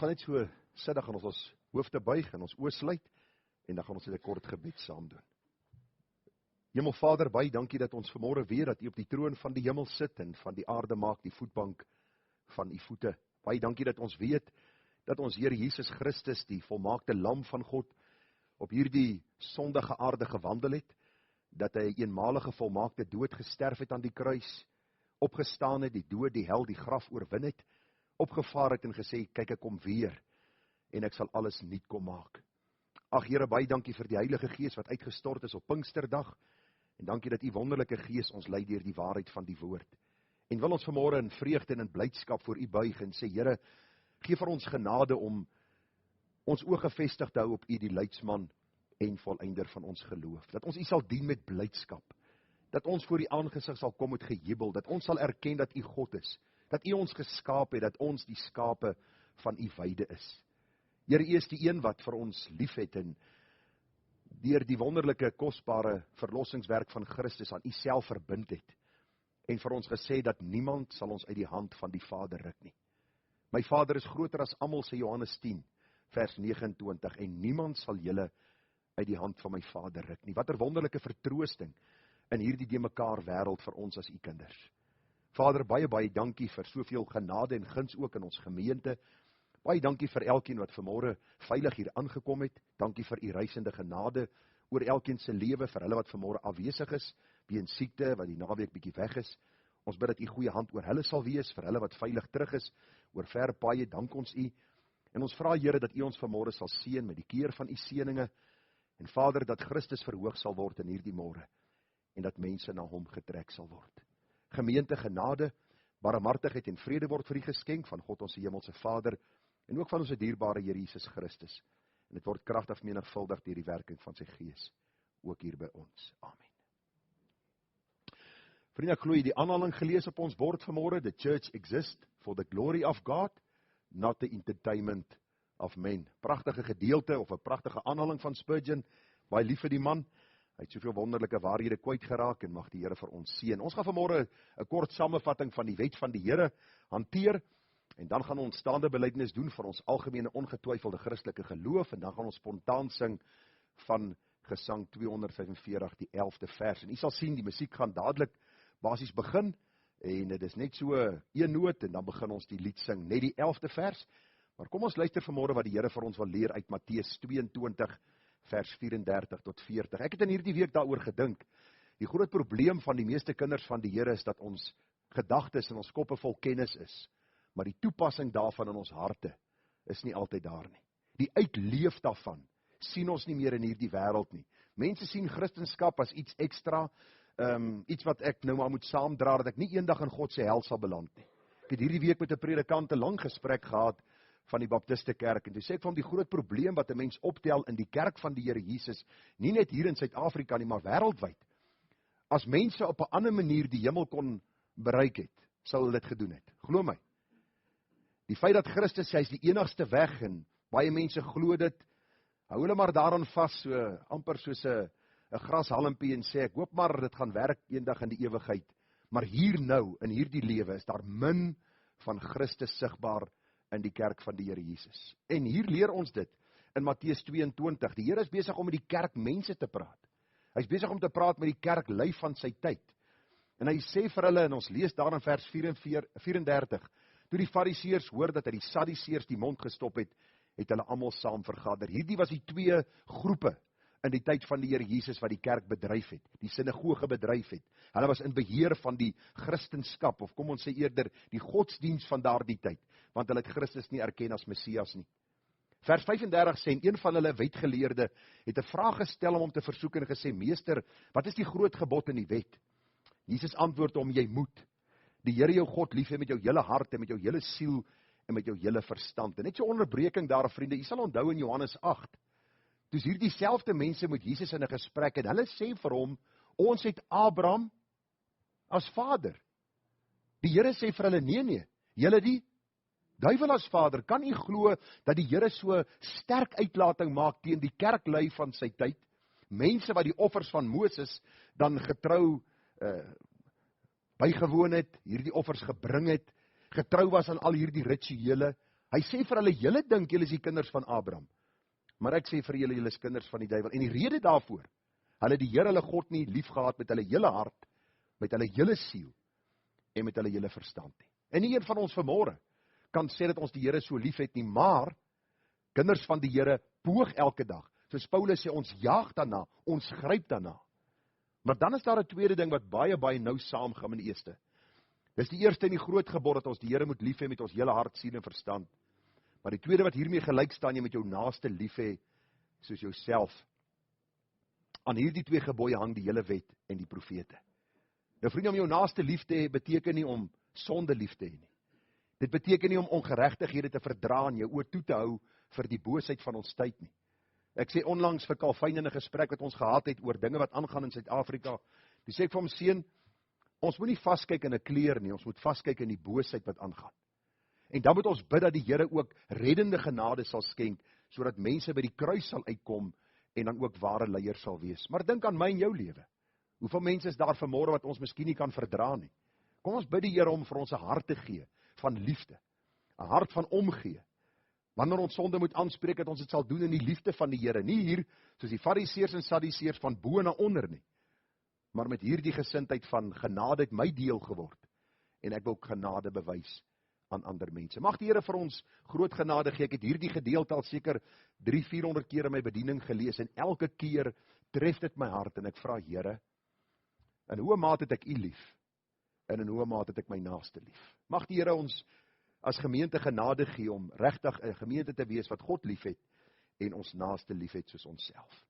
gaan net so sit, dan gaan ons hoofde buig en ons oë sluit, en dan gaan ons net 'n kort gebed saam doen. Hemelvader, baie dankie dat ons vanmôre weet dat U op die troon van die hemel sit en van die aarde maak die voetbank van U voete. Baie dankie dat ons weet dat ons Here Jesus Christus, die volmaakte lam van God, op hierdie sondige aarde gewandel het, dat hy eenmalige volmaakte dood gesterf het aan die kruis, opgestaan het, die dood, die hel, die graf oorwin het, opgevaar het en gesê, kyk, ek kom weer, en ek sal alles nuut kom maak. Ag Here, baie dankie vir die Heilige Gees wat uitgestort is op Pinksterdag, en dankie dat U wonderlike Gees ons lei deur die waarheid van die woord. En wil ons vanmôre in vreugde en in blydskap voor U buig en sê, Here, gee vir ons genade om ons oë gefestig te hou op U, die leidsman en volëinder van ons geloof. Dat ons U sal dien met blydskap. Dat ons voor U aangesig sal kom met gejubel. Dat ons sal erken dat U God is. Dat U ons geskaap het, dat ons die skape van U weide is. Here, U is die een wat vir ons lief het en deur die wonderlike, kosbare verlossingswerk van Christus aan U self verbind het. En vir ons gesê dat niemand sal ons uit die hand van die Vader ruk nie. My Vader is groter as almal, sê Johannes 10, vers 29, en niemand sal julle uit die hand van my Vader ruk nie. Wat 'n wonderlike vertroosting in hierdie de mekaar wêreld vir ons as U kinders. Vader, baie, baie dankie vir soveel genade en guns ook in ons gemeente. Baie dankie vir elkeen wat vanmôre veilig hier aangekom het. Dankie vir U reisende genade oor elkeen se lewe, vir hulle wat vanmôre afwesig is, weens siekte, wat die naweek bietjie weg is. Ons bid dat U goeie hand oor hulle sal wees, vir hulle wat veilig terug is, oor ver paaie, dank ons U. En ons vra, Here, dat U ons vanmôre sal seën met die keer van U seëninge, en Vader, dat Christus verhoog sal word in hierdie môre, en dat mense na Hom getrek sal word. Gemeente, genade, barmhartigheid en vrede word vir U geskenk van God ons hemelse Vader, en ook van ons dierbare Here Jesus Christus. En dit word kragtig menigvuldig deur die werking van sy Gees, ook hier by ons. Amen. Vriende, ek glo jy die aanhaling gelees op ons bord vanmôre, the church exists for the glory of God, not the entertainment of men. Pragtige gedeelte, of 'n pragtige aanhaling van Spurgeon, baie lief vir die man. Hy het soveel wonderlike waarhede kwyt geraak, en mag die Here vir ons seën. Ons gaan vanmôre 'n kort samevatting van die wet van die Here hanteer, en dan gaan ons staande belydenis doen vir ons algemene ongetwyfelde Christelike geloof, en dan gaan ons spontaan sing van Gesang 245, die 11de vers. En u sal sien, die musiek gaan dadelik basies begin, en dit is net so een noot, en dan begin ons die lied sing, net die 11de vers. Maar kom ons luister vanmôre wat die Here vir ons wil leer uit Matteus 22, vers 34 tot 40. Ek het in hierdie week daaroor gedink. Die groot probleem van die meeste kinders van die Here is dat ons gedagtes en ons koppe vol kennis is, maar die toepassing daarvan in ons harte is nie altyd daar nie. Die uitleef daarvan sien ons nie meer in hierdie wêreld nie. Mense sien Christendom as iets ekstra, iets wat ek nou maar moet saamdra, dat ek nie eendag in God se hel sal beland nie. Ek het hierdie week met 'n predikant 'n lang gesprek gehad van die Baptiste kerk, en toe sê ek vir hom die groot probleem wat 'n mens optel in die kerk van die Here Jesus, nie net hier in Suid-Afrika nie, maar wêreldwyd. As mense op 'n ander manier die hemel kon bereik het, sou hulle dit gedoen het. Glo my. Die feit dat Christus sê hy is die enigste weg, en baie mense glo dit, hou hulle maar daaraan vas, so amper soos 'n grashalmpie, en sê ek hoop maar dit gaan werk eendag in die ewigheid. Maar hier nou, in hierdie lewe, is daar min van Christus sigbaar in die kerk van die Here Jesus. En hier leer ons dit in Matteus 22. Die Here is besig om met die kerk mense te praat. Hy is besig om te praat met die kerk lui van sy tyd. En hy sê vir hulle, en ons lees daar in vers 34, toe die Fariseërs hoor dat hy die Sadduseërs die mond gestop het, het hulle almal saam vergader. Hierdie was die twee groepe in die tyd van die Here Jesus wat die kerk bedryf het, die sinagoge bedryf het. Hulle was in beheer van die Christendom, of kom ons sê eerder, die godsdiens van daardie tyd, want hulle het Christus nie erken as Messias nie. Vers 35 sê, en een van hulle wetgeleerde het 'n vraag gestel om hom te versoek en gesê, Meester, wat is die groot gebod in die wet? Jesus antwoord hom, jy moet die Here jou God lief hê met jou hele hart en met jou hele siel en met jou hele verstand. En net so onderbreking daar, vriende, jy sal onthou in Johannes 8, dus hier dieselfde mense met Jesus in 'n gesprek, en hulle sê vir hom, ons het Abraham as vader. Die Here sê vir hulle, nee, julle die duiwel as vader. Kan u glo dat die Here so sterk uitlating maak teen die kerklui van sy tyd? Mense wat die offers van Moses dan getrou bygewoon het, hierdie offers gebring het, getrou was aan al hierdie rituele. Hy sê vir hulle, julle dink julle is die kinders van Abraham, maar ek sê vir julle, julle is kinders van die duiwel. En die rede daarvoor, hulle die Here hulle God nie lief gehad met hulle hele hart, met hulle hele siel, en met hulle hele verstand nie. En nie een van ons vanmôre kan sê dat ons die Here so lief het nie, maar kinders van die Here poog elke dag. Soos Paulus sê, ons jaag daarna, ons gryp daarna. Maar dan is daar 'n tweede ding wat baie nou saamgaan met die eerste. Dis die eerste en die groot gebod dat ons die Here moet lief hê met ons hele hart, siel en verstand. Maar die tweede wat hiermee gelyk staan, jy met jou naaste lief hê soos jouself. Aan hierdie twee gebooie hang die hele wet en die profete. Nou vriende, om jou naaste lief te hê beteken nie om sonde lief te hê nie. Dit beteken nie om ongeregtighede te verdra en jou oë toe te hou vir die boosheid van ons tyd nie. Ek sê onlangs vir Calvin in 'n gesprek wat ons gehad het oor dinge wat aangaan in Suid-Afrika, dis sê ek vir hom, seun, ons moet nie vaskyk in 'n kleur nie, ons moet vaskyk in die boosheid wat aangaan. En dan moet ons bid dat die Here ook reddende genade sal skenk, sodat mense by die kruis sal uitkom en dan ook ware leiers sal wees. Maar dink aan my en jou lewe. Hoeveel mense is daar vanmôre wat ons miskien nie kan verdra nie? Kom ons bid die Here om vir ons 'n hart te gee van liefde, 'n hart van omgee. Wanneer ons sonde moet aanspreek, dat ons dit sal doen in die liefde van die Here, nie hier soos die Fariseërs en Sadduseërs van bo na onder nie, maar met hierdie gesindheid van genade het my deel geword en ek wil genade bewys aan ander mense. Mag die Here vir ons groot genade gee. Ek het hierdie gedeelte al seker 300-400 keer in my bediening gelees en elke keer tref dit my hart en ek vra, Here, in hoe mate het ek U lief en in hoe mate het ek my naaste lief? Mag die Here ons as gemeente genade gee om regtig 'n gemeente te wees wat God liefhet en ons naaste liefhet soos onsself.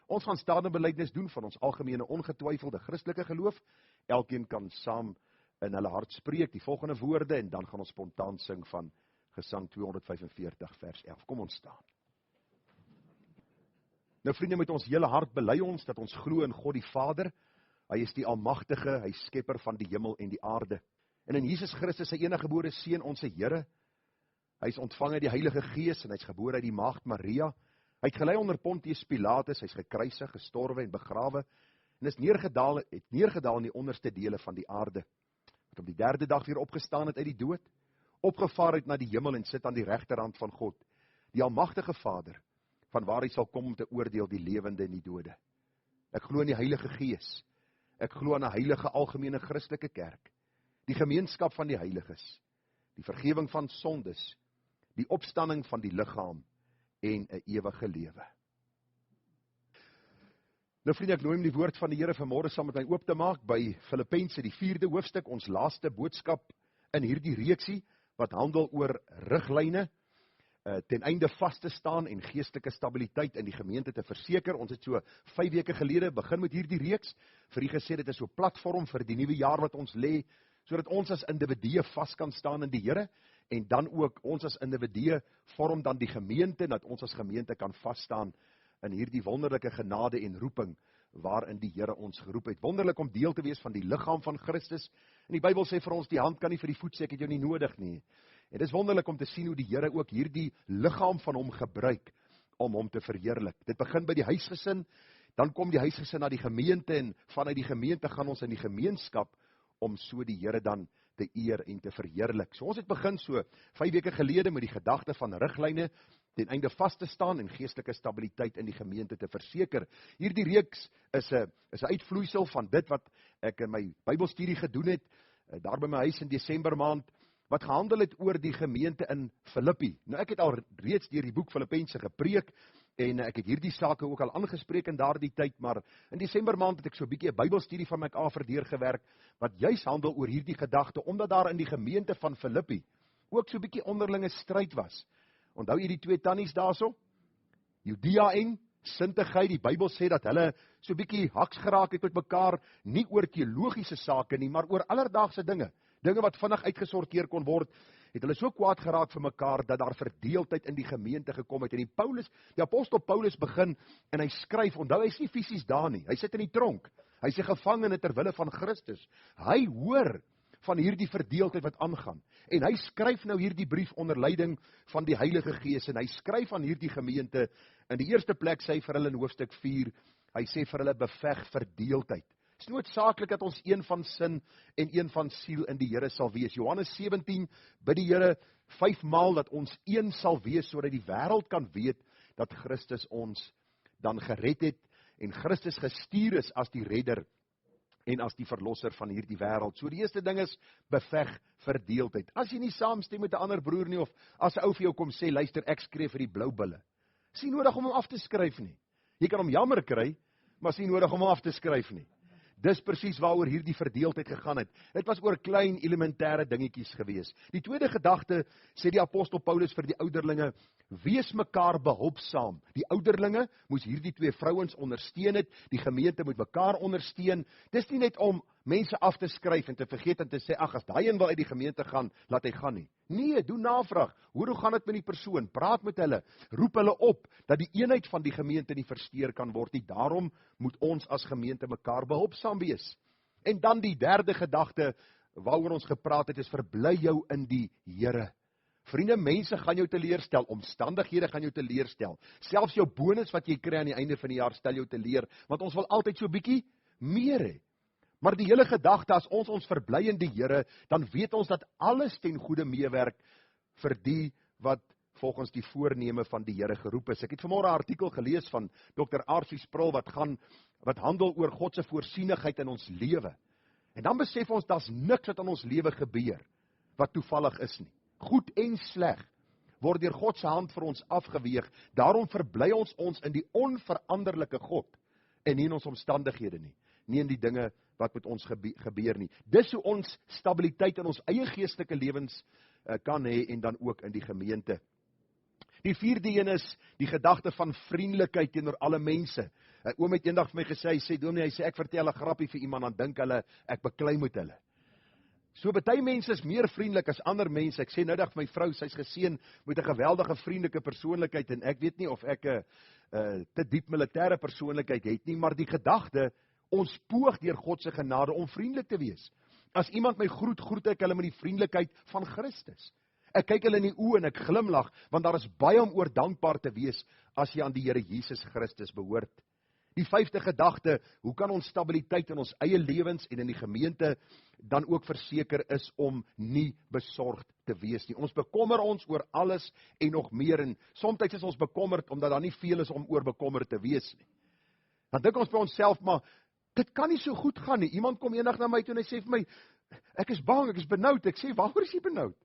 Ons gaan staande belydenis doen van ons algemene ongetwyfelde Christelike geloof. Elkeen kan saam in hulle hart spreek die volgende woorde en dan gaan ons spontaan sing van Gesang 245 vers 11. Kom ons staan. Nou vriende, met ons hele hart bely ons dat ons glo in God die Vader. Hy is die almagtige, hy is skepper van die hemel en die aarde. En in Jesus Christus, sy enige gebore seun, ons Here, hy is ontvang uit die Heilige Gees en hy is gebore uit die maagd Maria. Hy het gelei onder Pontius Pilatus, hy is gekruisig, gestorwe en begrawe en is neergedaal in die onderste dele van die aarde. Wat op die derde dag weer opgestaan het uit die dood, opgevaar het na die hemel en sit aan die regterhand van God, die almagtige Vader, van waar hy sal kom om te oordeel die lewende en die dode. Ek glo in die Heilige Gees. Ek glo aan 'n heilige algemene Christelike kerk, die gemeenskap van die heiliges, die vergifnis van sondes, die opstanding van die liggaam en 'n ewige lewe. Nou vriende, ek nooi om die woord van die Here vanmôre saam met my oop te maak by Filippense, die 4de hoofstuk, ons laaste boodskap in hierdie reeksie, wat handel oor riglyne, ten einde vas te staan en geestelike stabiliteit in die gemeente te verseker. Ons het so 5 weke gelede begin met hierdie reeks, vir u gesê dit is so 'n platform vir die nuwe jaar wat ons lê, sodat ons as individue vas kan staan in die Here, en dan ook ons as individue vorm dan die gemeente, dat ons as gemeente kan vas staan in hierdie wonderlike genade en roeping, waarin die Here ons geroep het. Wonderlik om deel te wees van die liggaam van Christus, en die Bybel sê vir ons, die hand kan nie vir die voet sê, ek het jou nie nodig nie. En dit is wonderlik om te sien hoe die Here ook hierdie liggaam van hom gebruik, om hom te verheerlik. Dit begin by die huisgesin, dan kom die huisgesin na die gemeente, en vanuit die gemeente gaan ons in die gemeenskap, om so die Here dan te eer en te verheerlik. So ons het begin so 5 weke gelede met die gedagte van riglyne, ten einde vas te staan en geestelike stabiliteit in die gemeente te verseker. Hierdie reeks is 'n uitvloeisel van dit wat ek in my Bybelstudie gedoen het, daar by my huis in Desember maand, wat gehandel het oor die gemeente in Filippi. Nou ek het al reeds deur die boek Filippense gepreek, en ek het hierdie sake ook al aangespreek in daardie tyd, maar in Desember maand het ek so 'n bietjie 'n Bybelstudie van my af verdeurgewerk, wat juis handel oor hierdie gedagte, omdat daar in die gemeente van Filippi ook so 'n bietjie onderlinge stryd was. Onthou jy die 2 tannies daarso? Judea en Sintigheid, die Bybel sê dat hulle so 'n bietjie haks geraak het met mekaar, nie oor teologiese sake nie, maar oor alledaagse dinge wat vinnig uitgesorteer kon word, het hulle so kwaad geraak vir mekaar, dat daar verdeeldheid in die gemeente gekom het, en die apostel Paulus begin, en hy skryf, onthou hy is nie fisies daar nie, hy sit in die tronk, hy is 'n gevangene ter wille van Christus, hy hoor van hierdie verdeeldheid wat aangaan, en hy skryf nou hierdie brief onder leiding van die Heilige Gees, en hy skryf aan hierdie gemeente. In die eerste plek sê hy vir hulle in hoofstuk 4, hy sê vir hulle, beveg verdeeldheid Is noodsaaklik dat ons een van sin en een van siel in die Here sal wees. Johannes 17 bid die Here 5 maal dat ons een sal wees, sodat die wêreld kan weet dat Christus ons dan gered het en Christus gestuur is as die redder en as die verlosser van hierdie wêreld. So die eerste ding is, beveg verdeeldheid. As jy nie saamstem met 'n ander broer nie, of as 'n ou vir jou kom sê, luister, ek skree vir die blou bulle. Is nie nodig om hom af te skryf nie. Jy kan hom jammer kry, maar is nie nodig om hom af te skryf nie. Dis presies waaroor hierdie verdeeldheid gegaan het. Dit was oor klein elementêre dingetjies gewees. Die tweede gedagte, sê die apostel Paulus vir die ouderlinge, wees mekaar behulpsaam. Die ouderlinge moes hierdie 2 vrouens ondersteun het, die gemeente moet mekaar ondersteun. Dis nie net om mense af te skryf en te vergeet en te sê, ag, as daai een wil uit die gemeente gaan, laat hy gaan nie. Nee, doen navraag. Hoe gaan dit met die persoon? Praat met hulle, roep hulle op, dat die eenheid van die gemeente nie versteur kan word nie. Daarom moet ons as gemeente mekaar behulpsaam wees. En dan die derde gedagte, waaroor ons gepraat het, is verbly jou in die Here. Vriende, mense gaan jou teleurstel, omstandighede gaan jou teleurstel. Selfs jou bonus wat jy kry aan die einde van die jaar stel jou teleur, want ons wil altyd so bietjie meer hê. Maar die hele gedagte, as ons verbly in die Here, dan weet ons dat alles ten goeie meewerk vir die wat volgens die voorneme van die Here geroep is. Ek het vanmôre 'n artikel gelees van Dr. R.C. Sproul wat handel oor God se voorsienigheid in ons lewe. En dan besef ons, daar's niks wat in ons lewe gebeur wat toevallig is nie. Goed en sleg word deur God se hand vir ons afgeweeg. Daarom verbly ons in die onveranderlike God en nie in ons omstandighede nie. Nie in die dinge wat met ons gebeur nie. Dis hoe ons stabiliteit in ons eie geestelike lewens kan hê en dan ook in die gemeente. Die vierde een is die gedagte van vriendelikheid teenoor alle mense. Oom het eendag vir my gesê, hy sê ek vertel 'n grappie vir iemand, dan dink hulle ek beklei met hulle. So baie mense is meer vriendelik as ander mense. Ek sê nou dag vir my vrou, sy's geseën met 'n geweldige vriendelike persoonlikheid en ek weet nie of ek 'n te diep militêre persoonlikheid het nie, maar die gedagte, ons poog deur God se genade om vriendelik te wees. As iemand my groet ek hulle met die vriendelikheid van Christus. Ek kyk hulle in die oë en ek glimlag, want daar is baie om oor dankbaar te wees as jy aan die Here Jesus Christus behoort. Die vyfde gedagte, hoe kan ons stabiliteit in ons eie lewens en in die gemeente dan ook verseker is om nie besorgd te wees nie. Ons bekommer ons oor alles en nog meer, en soms is ons bekommerd omdat daar nie veel is om oor bekommerd te wees nie. Dan dink ons by onsself, maar dit kan nie so goed gaan nie. Iemand kom eendag na my toe en hy sê vir my, ek is bang, ek is benoud. Ek sê, waaroor is jy benoud?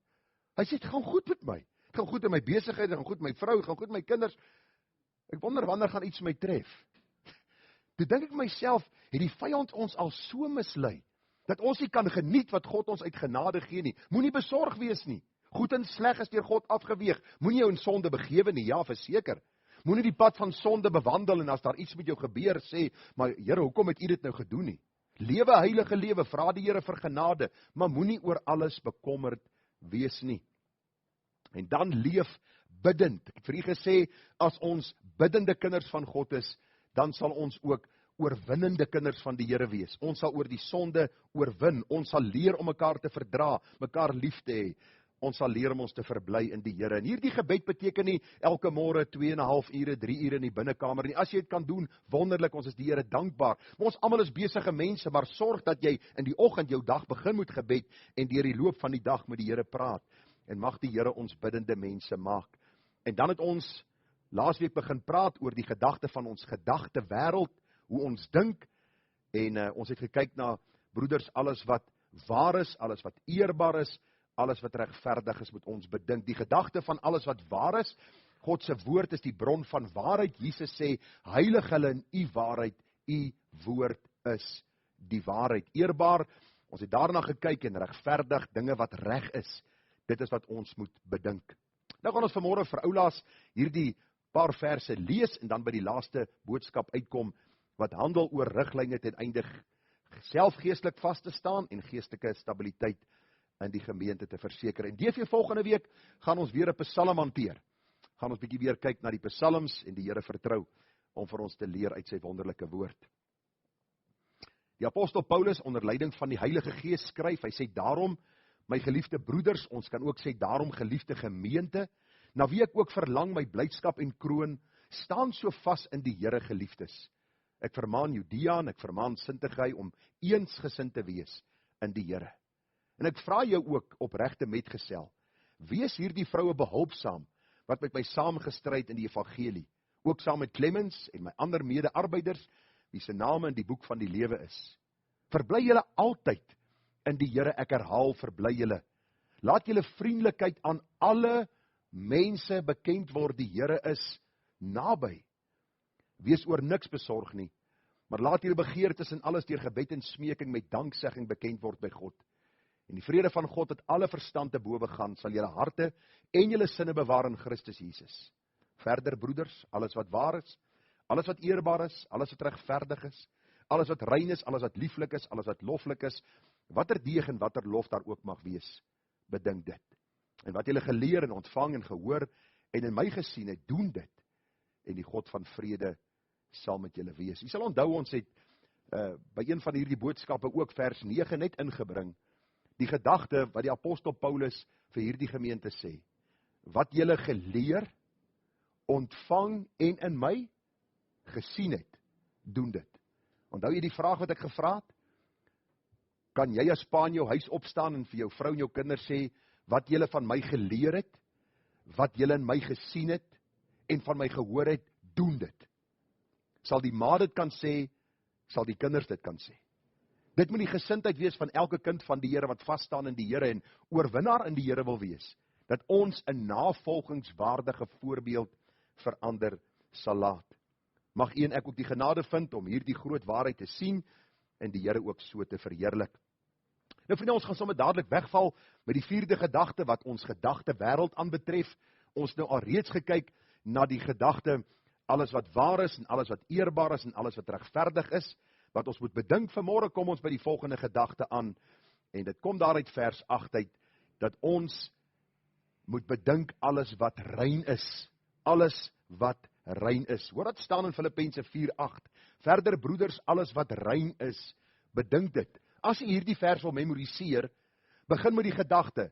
Hy sê, dit gaan goed met my. Dit gaan goed in my besigheid, dit gaan goed met my vrou, dit gaan goed met my kinders. Ek wonder wanneer gaan iets my tref. Toe dink ek myself, het die vyand ons al so mislei, dat ons nie kan geniet wat God ons uit genade gee nie. Moenie besorg wees nie. Goed en sleg is deur God afgeweeg. Moenie jou in sonde begewe nie, ja, verseker. Moenie die pad van sonde bewandel en as daar iets met jou gebeur, sê, maar Here, hoekom het U dit nou gedoen nie? Lewe heilige lewe, vra die Here vir genade, maar moenie oor alles bekommerd wees nie. En dan leef biddend. Ek het vir u gesê, as ons biddende kinders van God is, dan sal ons ook oorwinnende kinders van die Here wees. Ons sal oor die sonde oorwin. Ons sal leer om mekaar te verdra, mekaar lief te hê. Ons sal leer om ons te verbly in die Here. En hierdie gebed beteken nie elke môre 2,5 ure, 3 ure in die binnekamer nie. As jy dit kan doen, wonderlik, ons is die Here dankbaar. Maar ons almal is besige mense, maar sorg dat jy in die oggend jou dag begin met gebed en deur die loop van die dag met die Here praat. En mag die Here ons biddende mense maak. En dan het ons laasweek begin praat oor die gedagte van ons gedagte wêreld, hoe ons dink, en ons het gekyk na, broeders, alles wat waar is, alles wat eerbaar is, alles wat regverdig is, moet ons bedink. Die gedagte van alles wat waar is, God se woord is die bron van waarheid. Jesus sê, heilig hulle in u waarheid, u woord is die waarheid. Eerbaar, ons het daarna gekyk en regverdig, dinge wat reg is, dit is wat ons moet bedink. Nou gaan ons vanmôre vir oulaas hierdie paar verse lees en dan by die laaste boodskap uitkom wat handel oor riglyne ten einde self geestelik vas te staan en geestelike stabiliteit in die gemeente te verseker. En DV volgende week gaan ons weer 'n psalm hanteer. Gaan ons bietjie weer kyk na die psalms en die Here vertrou om vir ons te leer uit sy wonderlike woord. Die apostel Paulus onder leiding van die Heilige Gees skryf, hy sê daarom, my geliefde broeders, ons kan ook sê daarom geliefde gemeente, na wie ek ook verlang my blydskap en kroon, staan so vas in die Here, geliefdes. Ek vermaan Judea en ek vermaan Sintigai om eensgesind te wees in die Here. En ek vra jou ook opregte metgesel, wees hierdie vroue behulpsaam, wat met my saamgestryd in die evangelie, ook saam met Clemens en my ander mede-arbeiders, wie se name in die boek van die lewe is. Verbly julle altyd in die Here, ek herhaal, verbly julle. Laat julle vriendelikheid aan alle mense bekend word, die Here is naby. Wees oor niks besorg nie, maar laat julle begeertes en alles deur gebed en smeking met danksegging bekend word by God. En die vrede van God wat alle verstand te bowe gaan, sal julle harte en julle sinne bewaar in Christus Jesus. Verder, broeders, alles wat waar is, alles wat eerbaar is, alles wat regverdig is, alles wat rein is, alles wat lieflik is, alles wat loflik is, watter deeg en watter lof daar ook mag wees, bedink dit. En wat julle geleer en ontvang en gehoor en in my gesien het, doen dit. En die God van vrede sal met julle wees. Jy sal onthou, ons het by een van hierdie boodskappe ook vers 9 net ingebring, die gedagte wat die apostel Paulus vir hierdie gemeente sê. Wat julle geleer, ontvang en in my gesien het, doen dit. Onthou jy die vraag wat ek gevra het? Kan jy as pa in jou huis opstaan en vir jou vrou en jou kinders sê, wat julle van my geleer het, wat julle in my gesien het, en van my gehoor het, doen dit. Sal die ma dit kan sê, sal die kinders dit kan sê. Dit moet die gesindheid wees van elke kind van die Here wat vasstaan in die Here en oorwinnaar in die Here wil wees, dat ons 'n navolgingswaardige voorbeeld vir ander sal laat. Mag u en ek ook die genade vind om hierdie groot waarheid te sien en die Here ook so te verheerlik. Nou vriende, ons gaan sommer dadelik wegval met die vierde gedagte wat ons gedagte wêreld aanbetref. Ons nou al reeds gekyk na die gedagte alles wat waar is en alles wat eerbaar is en alles wat regverdig is, wat ons moet bedink. Vanmôre kom ons by die volgende gedagte aan, en dit kom daaruit vers 8 uit, dat ons moet bedink alles wat rein is. Alles wat rein is. Hoor wat staan in Filippense 4:8. Verder broeders, alles wat rein is, bedink dit. As jy hierdie vers wil memoriseer, begin met die gedagte.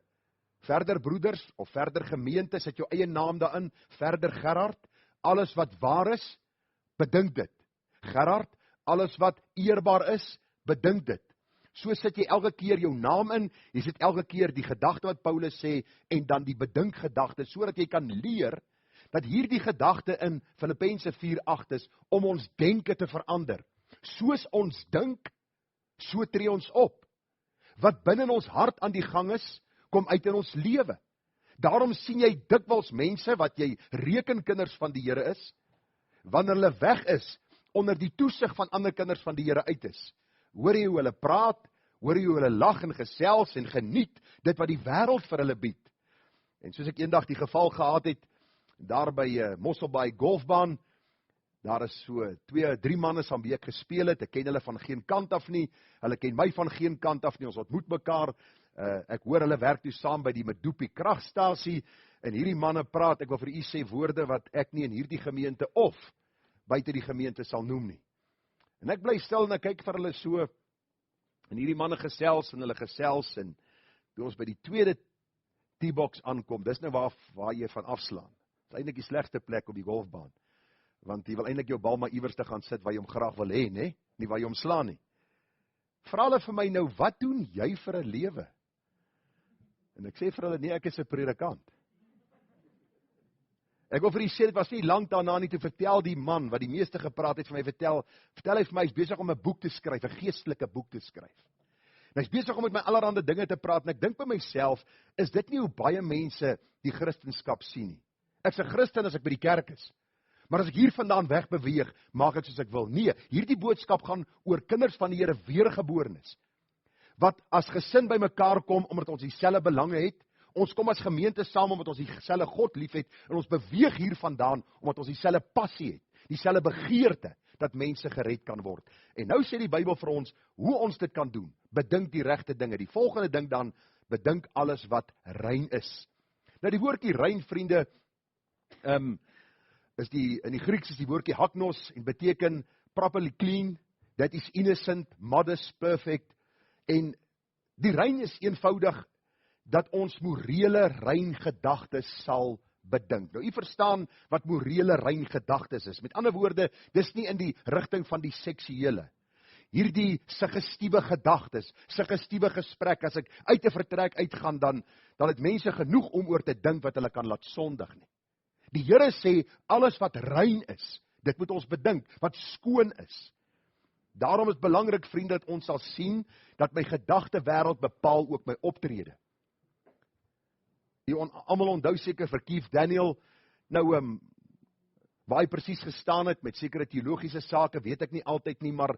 Verder broeders, of verder gemeente, sit jou eie naam daarin. Verder Gerard, alles wat waar is, bedink dit. Gerard, alles wat eerbaar is, bedink dit. So sit jy elke keer jou naam in, jy sit elke keer die gedagte wat Paulus sê, en dan die bedinkgedagte, sodat jy kan leer, dat hierdie gedagte in Filippense 4:8 is, om ons denke te verander. Soos ons dink, so tree ons op. Wat binne in ons hart aan die gang is, kom uit in ons lewe. Daarom sien jy dikwels mense, wat jy rekenkinders van die Here is, wanneer hulle weg is, onder die toesig van ander kinders van die Here uit is. Hoor jy hoe hulle praat, hoor jy hoe hulle lag en gesels en geniet dit wat die wêreld vir hulle bied. En soos ek eendag die geval gehad het, daar by Mosselbaai golfbaan, daar is so 2-3 manne saam wie ek gespeel het, ek ken hulle van geen kant af nie, hulle ken my van geen kant af nie, ons ontmoet mekaar, ek hoor hulle werk toe saam by die Medupi kragstasie, en hierdie manne praat, ek wil vir u sê woorde wat ek nie in hierdie gemeente of buite die gemeente sal noem nie. En ek bly stil en ek kyk vir hulle so, en hierdie manne gesels en hulle gesels, en toe ons by die tweede T-box aankom, dis nou waar jy van afslaan. Dit is eintlik die slegste plek op die golfbaan, want jy wil eintlik jou bal maar iewers te gaan sit waar jy hom graag wil hê, nie waar jy hom slaan nie. Vra hulle vir my nou, wat doen jy vir 'n lewe? En ek sê vir hulle, nee, ek is 'n predikant. Ek wil vir julle sê, dit was nie lank daarna nie, toe vertel die man, wat die meeste gepraat het, vir my vertel hy vir my, hy is besig om 'n boek te skryf, 'n geestelike boek te skryf. En hy is besig om met my allerhande dinge te praat, en ek dink by myself, is dit nie hoe baie mense die Christendom sien nie? Ek's 'n Christen as ek by die kerk is, maar as ek hier vandaan wegbeweeg, maak ek soos ek wil. Nee, hierdie boodskap gaan oor kinders van die Here weergeborenes, wat as gesin by mekaar kom, omdat ons dieselfde belange het, ons kom as gemeente saam, omdat ons dieselfde God lief het, en ons beweeg hier vandaan, omdat ons dieselfde passie het, dieselfde begeerte, dat mense gered kan word. En nou sê die Bybel vir ons, hoe ons dit kan doen. Bedink die regte dinge. Die volgende ding dan, bedink alles wat rein is. Nou die woordjie rein, vriende, in die Grieks is die woordjie hagnos, en beteken properly clean, that is innocent, modest, perfect, en die rein is eenvoudig, dat ons morele rein gedagtes sal bedink. Nou, u verstaan wat morele rein gedagtes is. Met ander woorde, dis nie in die rigting van die seksuele. Hierdie suggestiewe gedagtes, suggestiewe gesprek, as ek uit 'n vertrek uitgaan, dan het mense genoeg om oor te dink wat hulle kan laat sondig nie. Die Here sê, alles wat rein is, dit moet ons bedink, wat skoon is. Daarom is belangrik, vriende, dat ons sal sien, dat my gedagtewêreld bepaal ook my optrede. Almal onthou seker vir Keith Daniel, nou, waar hy presies gestaan het, met sekere teologiese sake, weet ek nie altyd nie, maar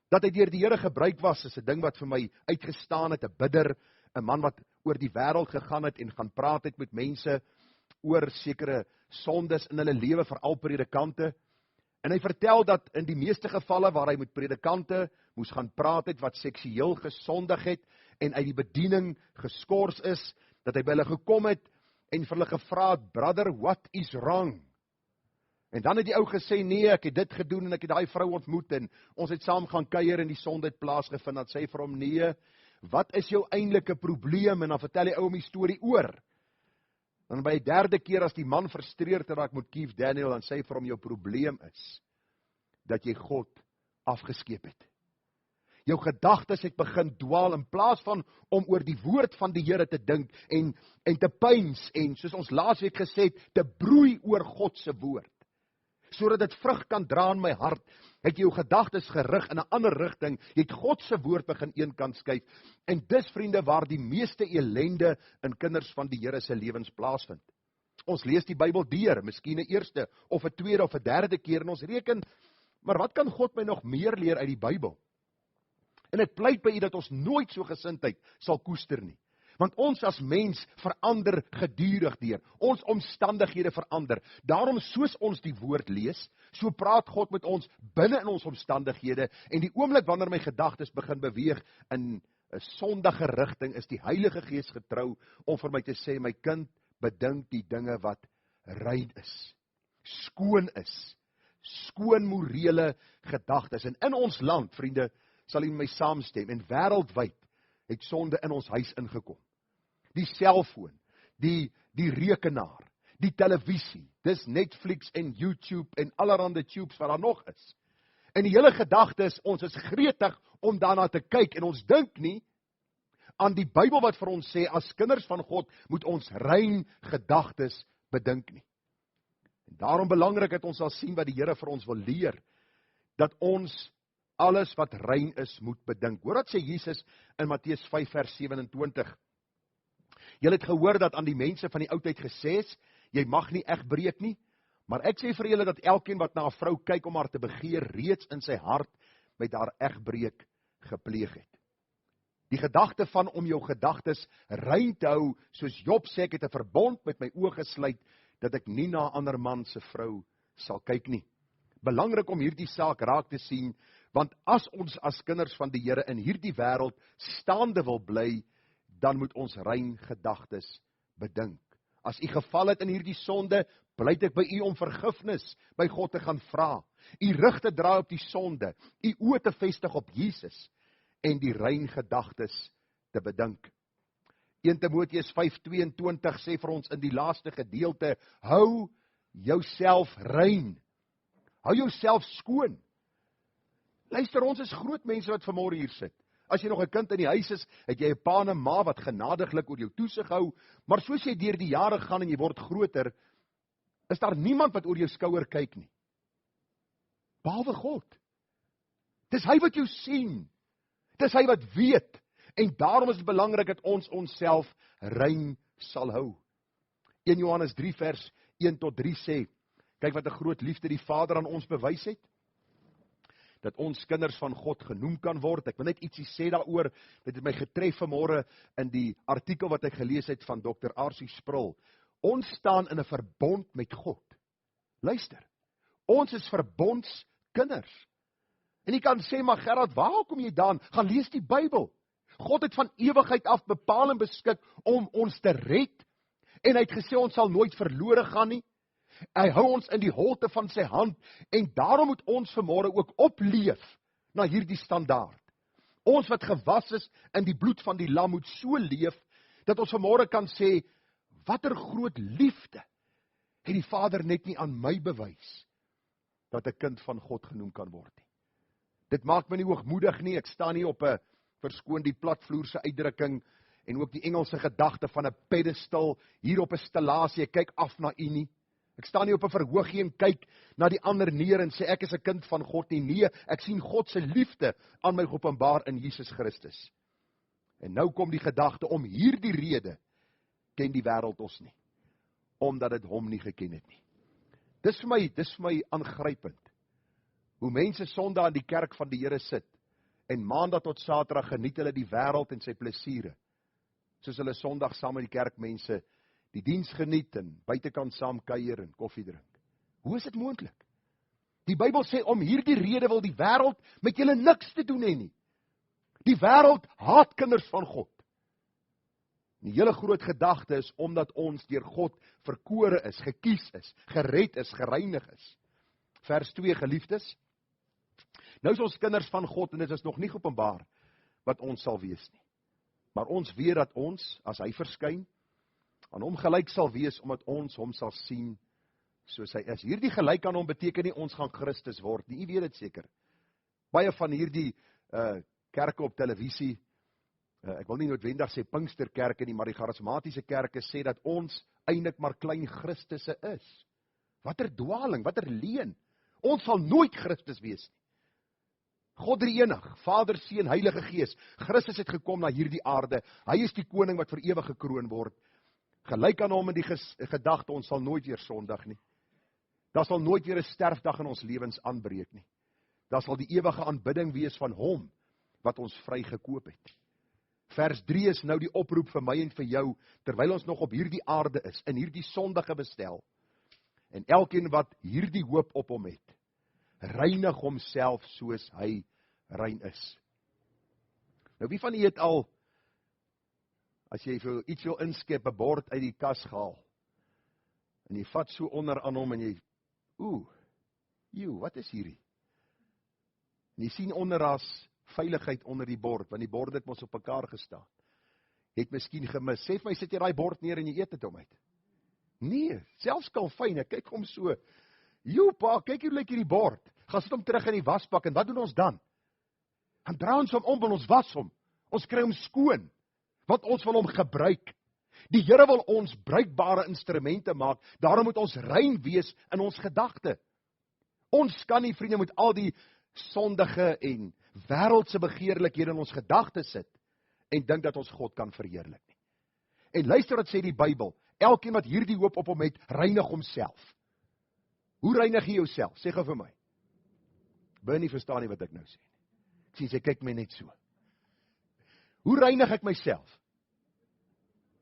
dat hy deur die Here gebruik was, is 'n ding wat vir my uitgestaan het, 'n bidder, 'n man wat oor die wêreld gegaan het, en gaan praat het met mense, oor sekere sondes in hulle lewe, veral predikante, en hy vertel dat in die meeste gevalle, waar hy met predikante moes gaan praat het, wat seksueel gesondig het, en uit die bediening geskort is, dat hy by hulle gekom het, en vir hulle gevra het, brother, what is wrong? En dan het die ou gesê, nee, ek het dit gedoen, en ek het daai vrou ontmoet, en ons het saam gaan kuier, en die sonde het plaasgevind, dat sê vir hom, nee, wat is jou eindelike probleem? En dan vertel die ou om die storie oor. Dan by die derde keer, as die man frustreerd raak met Keith Daniel, dan sê hy vir hom, jou probleem is, dat jy God afgeskeep het. Jou gedagtes het begin dwaal, in plaas van om oor die woord van die Here te dink, en te pyns, en soos ons laasweek gesê het, te broei oor God se woord, sodat dit vrug kan dra in my hart, het jy jou gedagtes gerig in 'n ander rigting, jy het God se woord begin eenkant skuif, en dis, vriende, waar die meeste ellende in kinders van die Here se lewens plaasvind. Ons lees die Bybel deur, miskien 'n eerste, of 'n tweede, of 'n derde keer, en ons reken, maar wat kan God my nog meer leer uit die Bybel? En ek pleit by u dat ons nooit so gesindheid sal koester nie. Want ons as mens verander gedurig deur. Ons omstandighede verander. Daarom, soos ons die woord lees, so praat God met ons binne in ons omstandighede, en die oomblik wanneer my gedagtes begin beweeg in 'n sondige rigting, is die Heilige Gees getrou om vir my te sê, my kind, bedink die dinge wat rein is, skoon is, skoon morele gedagtes. En in ons land, vriende, sal u met my saamstem, en wêreldwyd het sonde in ons huis ingekom. Die selfoon, die rekenaar, die televisie, dis Netflix en YouTube en allerhande tubes wat daar nog is. En die hele gedagte is, ons is gretig om daarna te kyk, en ons dink nie aan die Bybel wat vir ons sê, as kinders van God moet ons rein gedagtes bedink nie. En daarom belangrik dat ons sal sien wat die Here vir ons wil leer, dat ons alles wat rein is moet bedink. Hoor wat sê Jesus in Matteus 5 vers 27. Julle het gehoor dat aan die mense van die oudheid gesê is, jy mag nie egbreek nie, maar ek sê vir julle dat elkeen wat na 'n vrou kyk om haar te begeer, reeds in sy hart met haar egbreek gepleeg het. Die gedagte van om jou gedagtes rein te hou, soos Job sê, ek het 'n verbond met my oë gesluit, dat ek nie na 'n ander man se vrou sal kyk nie. Belangrik om hierdie saak raak te sien, want as ons as kinders van die Here in hierdie wêreld staande wil bly, dan moet ons rein gedagtes bedink. As u geval het in hierdie sonde, pleit ek by u om vergifnis by God te gaan vra, u rug te draai op die sonde, u oë te vestig op Jesus, en die rein gedagtes te bedink. 1 Timoteus 5:22 sê vir ons in die laaste gedeelte, hou jouself rein, hou jouself skoon. Luister, ons is groot mense wat vanmôre hier sit. As jy nog 'n kind in die huis is, het jy 'n pa en 'n ma wat genadiglik oor jou toesig hou, maar soos jy deur die jare gaan en jy word groter, is daar niemand wat oor jou skouer kyk nie. Behalwe God. Dis hy wat jou sien. Dis hy wat weet. En daarom is dit belangrik dat ons onsself rein sal hou. 1 Johannes 3 vers 1 tot 3 sê, kyk wat 'n groot liefde die Vader aan ons bewys het, dat ons kinders van God genoem kan word. Ek wil net ietsie sê daaroor, dit het my getref vanmôre in die artikel wat ek gelees het van Dr. R.C. Sproul. Ons staan in 'n verbond met God. Luister, ons is verbondskinders. En jy kan sê, maar Gerard, waar kom jy dan? Gaan lees die Bybel. God het van ewigheid af bepaal en beskik om ons te red, en hy het gesê ons sal nooit verlore gaan nie. Hy hou ons in die holte van sy hand, en daarom moet ons vanmôre ook opleef na hierdie standaard. Ons wat gewas is in die bloed van die lam moet so leef, dat ons vanmôre kan sê, watter groot liefde het die Vader net nie aan my bewys, dat 'n kind van God genoem kan word nie. Dit maak my nie hoogmoedig nie, ek staan nie op 'n, verskoon die platvloerse uitdrukking, en ook die Engelse gedagte van 'n pedestal, hier op 'n stellasie, ek kyk af na U nie. Ek staan nie op 'n verhoogie en kyk na die ander neer en sê ek is 'n kind van God nie. Nee, ek sien God se liefde aan my geopenbaar in Jesus Christus. En nou kom die gedagte, om hierdie rede ken die wêreld ons nie, omdat dit hom nie geken het nie. Dis vir my aangrypend, hoe mense Sondag in die kerk van die Here sit, en Maandag tot Saterdag geniet hulle die wêreld en sy plesiere, soos hulle Sondag saam met die kerkmense die diens geniet en buitekant saam kuier en koffie drink. Hoe is dit moontlik? Die Bybel sê, om hierdie rede wil die wêreld met julle niks te doen hê nie. Die wêreld haat kinders van God. Die hele groot gedagte is, omdat ons deur God verkore is, gekies is, gered is, gereinig is. Vers 2, geliefdes, nou is ons kinders van God, en dit is nog nie geopenbaar wat ons sal wees nie. Maar ons weet dat ons, as hy verskyn, aan hom gelyk sal wees, omdat ons hom sal sien soos hy is. Hierdie gelyk aan hom beteken nie, ons gaan Christus word nie, jy weet dit seker. Baie van hierdie kerke op televisie, ek wil nie noodwendig sê Pinksterkerke nie, maar die charismatiese kerke sê dat ons eintlik maar klein Christusse is. Watter dwaling, watter leuen. Ons sal nooit Christus wees nie. God drie enig, Vader, Seun, Heilige Gees. Christus het gekom na hierdie aarde. Hy is die koning wat vir ewig gekroon word. Gelyk aan hom in die gedagte, ons sal nooit weer sondig nie. Daar sal nooit weer 'n sterfdag in ons lewens aanbreek nie. Daar sal die ewige aanbidding wees van hom, wat ons vry gekoop het. Vers 3 is nou die oproep vir my en vir jou, terwyl ons nog op hierdie aarde is, in hierdie sondige bestel, en elkeen wat hierdie hoop op hom het, reinig homself soos hy rein is. Nou wie van u het al, as jy iets wil inskep, 'n bord uit die kas gehaal, en jy vat so onder aan hom, en jy, wat is hierdie? En jy sien onder as veiligheid onder die bord, want die bord het mos op mekaar gestaan. Het miskien gemis. Sê vir my, sit jy daai bord neer en jy eet dit om uit? Nee, selfs kalfyne, kyk hom so. Pa, kyk hoe lyk hierdie bord. Gaan sit hom terug in die wasbak, en wat doen ons dan? Dan draai ons hom om, en ons was hom. Ons kry hom skoon, want ons wil hom gebruik. Die Here wil ons bruikbare instrumente maak, daarom moet ons rein wees in ons gedagte. Ons kan nie, vriende, met al die sondige en wêreldse begeerlikhede in ons gedagtes sit, en dink dat ons God kan verheerlik nie. En luister wat sê die Bybel, elkeen wat hierdie hoop op hom het, reinig homself. Hoe reinig jy jouself? Sê gou vir my. Bernie verstaan nie wat ek nou sê. Ek sien sy kyk my net so. Hoe reinig ek myself?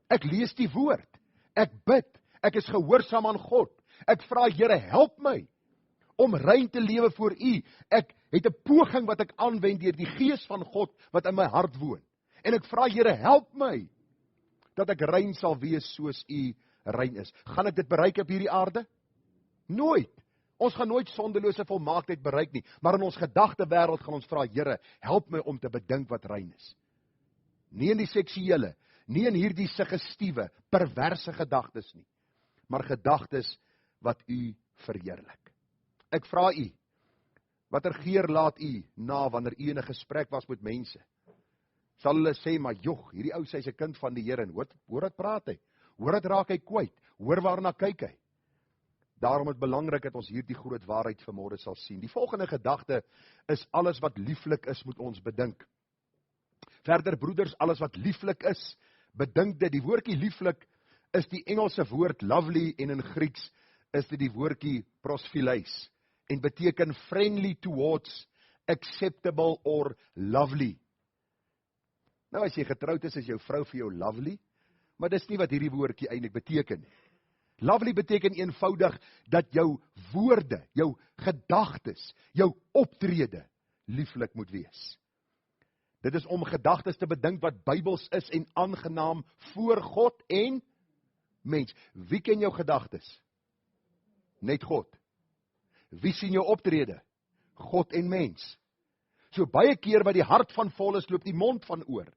Ek lees die woord, ek bid, ek is gehoorsaam aan God, ek vra, Here, help my om rein te lewe voor U. Ek het 'n poging wat ek aanwend deur die Gees van God wat in my hart woon. En ek vra, Here, help my dat ek rein sal wees soos U rein is. Gaan ek dit bereik op hierdie aarde? Nooit. Ons gaan nooit sondelose volmaaktheid bereik nie, maar in ons gedagtewêreld gaan ons vra, Here, help my om te bedink wat rein is. Nie in die seksuele, nie in hierdie suggestiewe, perverse gedagtes nie, maar gedagtes wat U verheerlik. Ek vra U, watter geur laat U na wanneer U in 'n gesprek was met mense? Sal hulle sê, maar joh, hierdie ou sê hy's 'n kind van die Here, en hoor wat praat hy? Hoor wat raak hy kwyt? Hoor waarna kyk hy? Daarom is dit belangrik dat ons hierdie groot waarheid vanmôre sal sien. Die volgende gedagte is, alles wat lieflik is, moet ons bedink. Verder, broeders, alles wat lieflik is, bedink dit. Die woordjie lieflik is die Engelse woord lovely, en in Grieks is dit die woordjie prosphileis, en beteken friendly towards, acceptable or lovely. Nou as jy getroud is jou vrou vir jou lovely, maar dis nie wat hierdie woordjie eintlik beteken nie. Lovely beteken eenvoudig dat jou woorde, jou gedagtes, jou optrede lieflik moet wees. Dit is om gedagtes te bedink wat Bybels is en aangenaam voor God en mens. Wie ken jou gedagtes? Net God. Wie sien jou optrede? God en mens. So baie keer wat die hart van vol is, loop die mond van oor.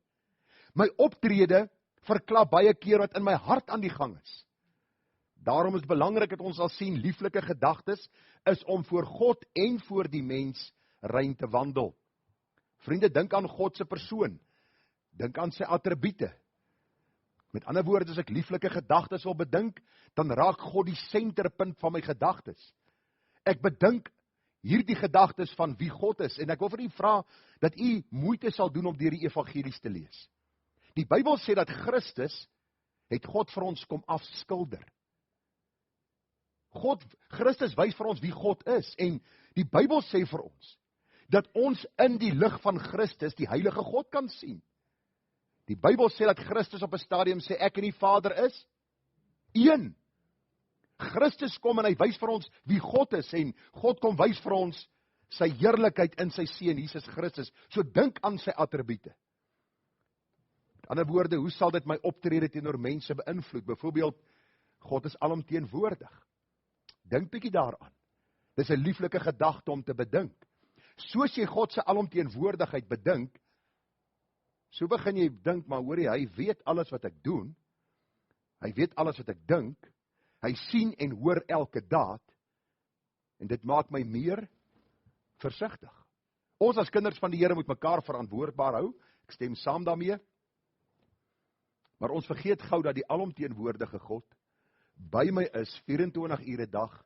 My optrede verklap baie keer wat in my hart aan die gang is. Daarom is het belangrik dat ons sal sien, lieflike gedagtes is om voor God en voor die mens rein te wandel. Vriende, dink aan God se persoon. Dink aan sy attribute. Met ander woorde, as ek lieflike gedagtes wil bedink, dan raak God die senterpunt van my gedagtes. Ek bedink hierdie gedagtes van wie God is, en ek wil vir u vra, dat u moeite sal doen om deur die evangelies te lees. Die Bybel sê dat Christus, het God vir ons kom afskilder. Christus wys vir ons wie God is, en die Bybel sê vir ons, dat ons in die lig van Christus die heilige God kan sien. Die Bybel sê dat Christus op 'n stadium sê, ek en die Vader is een. Christus kom en hy wys vir ons wie God is, en God kom wys vir ons sy heerlikheid in sy seun Jesus Christus. So dink aan sy attribute. Met ander woorde, hoe sal dit my optrede teenoor mense beïnvloed? Byvoorbeeld, God is alomteenwoordig. Dink bietjie daaraan. Dis 'n lieflike gedagte om te bedink. Soos jy God se alomteenwoordigheid bedink, so begin jy dink, maar hoorie, hy weet alles wat ek doen. Hy weet alles wat ek dink. Hy sien en hoor elke daad. En dit maak my meer versigtig. Ons as kinders van die Here moet mekaar verantwoordbaar hou. Ek stem saam daarmee. Maar ons vergeet gou dat die alomteenwoordige God by my is 24 ure 'n dag,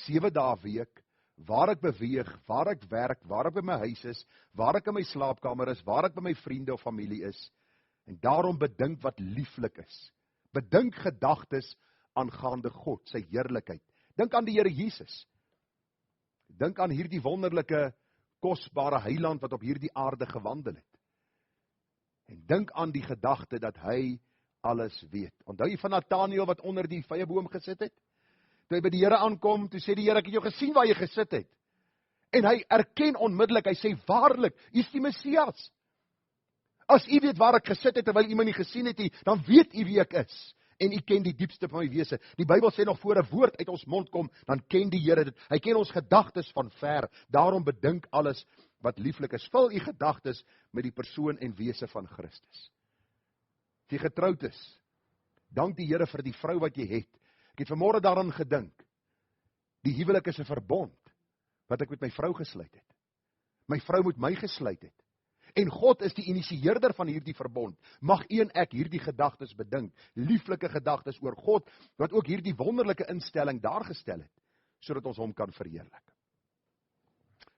7 dae 'n week, waar ek beweeg, waar ek werk, waar ek by my huis is, waar ek in my slaapkamer is, waar ek by my vriende of familie is. En daarom bedink wat lieflik is. Bedink gedagtes aangaande God, sy heerlikheid. Dink aan die Here Jesus. Dink aan hierdie wonderlike, kosbare heiland wat op hierdie aarde gewandel het. En dink aan die gedagte dat hy alles weet. Onthou jy van Nathanael wat onder die vyeboom gesit het? Toe hy by die Here aankom, toe sê die Here, ek het jou gesien waar jy gesit het. En hy erken onmiddellik, hy sê, waarlik, u is die Messias. As u weet waar ek gesit het, terwyl u my nie gesien het nie, dan weet u wie ek is. En u ken die diepste van my wese. Die Bybel sê nog voor 'n woord uit ons mond kom, dan ken die Here dit. Hy ken ons gedagtes van ver. Daarom bedink alles wat lieflik is. Vul u gedagtes met die persoon en wese van Christus. As jy getroud is, dank die Here vir die vrou wat jy het. Ek het vanmôre daaraan gedink. Die huwelik is 'n verbond wat ek met my vrou gesluit het. My vrou met my gesluit het. En God is die initieerder van hierdie verbond. Mag u en ek hierdie gedagtes bedink, lieflike gedagtes oor God, wat ook hierdie wonderlike instelling daar gestel het, sodat ons hom kan verheerlik.